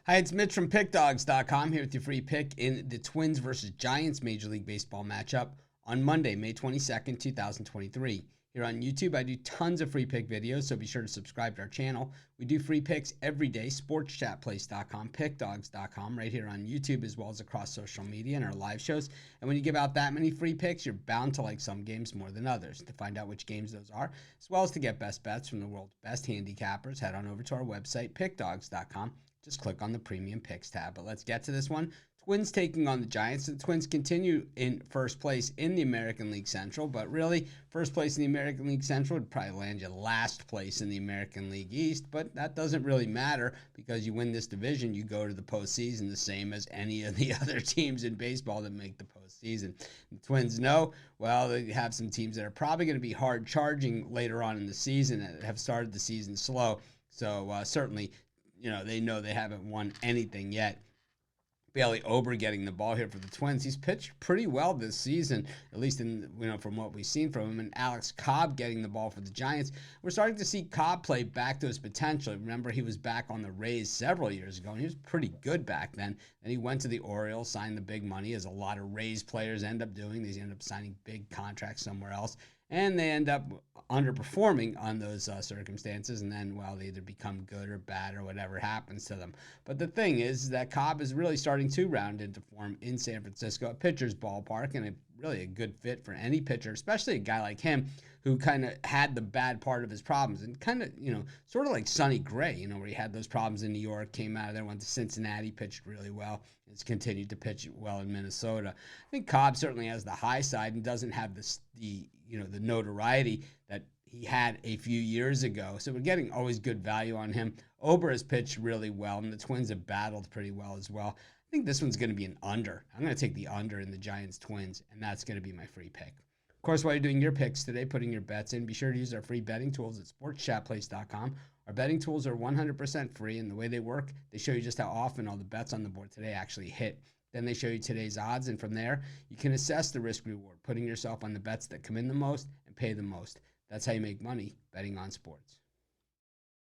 Hi, it's Mitch from Pickdawgz.com here with your free pick in the Twins versus Giants Major League Baseball matchup on Monday, May 22nd, 2023. Here on YouTube, I do tons of free pick videos, so be sure to subscribe to our channel. We do free picks every day, sportschatplace.com, pickdawgz.com, right here on YouTube, as well as across social media and our live shows. And when you give out that many free picks, you're bound to like some games more than others. To find out which games those are, as well as to get best bets from the world's best handicappers, head on over to our website, pickdawgz.com. Just click on the Premium Picks tab. But let's get to this one. Twins taking on the Giants. The Twins continue in first place in the American League Central, but really, first place in the American League Central would probably land you last place in the American League East, but that doesn't really matter because you win this division, you go to the postseason the same as any of the other teams in baseball that make the postseason. The Twins know, well, they have some teams that are probably going to be hard charging later on in the season that have started the season slow, so certainly, they know they haven't won anything yet. Bailey Ober getting the ball here for the Twins. He's pitched pretty well this season, at least from what we've seen from him. And Alex Cobb getting the ball for the Giants. We're starting to see Cobb play back to his potential. Remember, he was back on the Rays several years ago, and he was pretty good back then. Then he went to the Orioles, signed the big money, as a lot of Rays players end up doing. They end up signing big contracts somewhere else, and they end up underperforming on those circumstances, and then, well, they either become good or bad or whatever happens to them. But the thing is that Cobb is really starting to round into form in San Francisco, a pitcher's ballpark, and really a good fit for any pitcher, especially a guy like him who kind of had the bad part of his problems and kind of, sort of like Sonny Gray, where he had those problems in New York, came out of there, went to Cincinnati, pitched really well, has continued to pitch well in Minnesota. I think Cobb certainly has the high side and doesn't have the notoriety that he had a few years ago. So we're getting always good value on him. Ober has pitched really well, and the Twins have battled pretty well as well. I think this one's going to be an under. I'm going to take the under in the Giants-Twins, and that's going to be my free pick. Of course, while you're doing your picks today, putting your bets in, be sure to use our free betting tools at sportschatplace.com. Our betting tools are 100% free, and the way they work, they show you just how often all the bets on the board today actually hit. Then they show you today's odds, and from there, you can assess the risk-reward, putting yourself on the bets that come in the most and pay the most. That's how you make money betting on sports.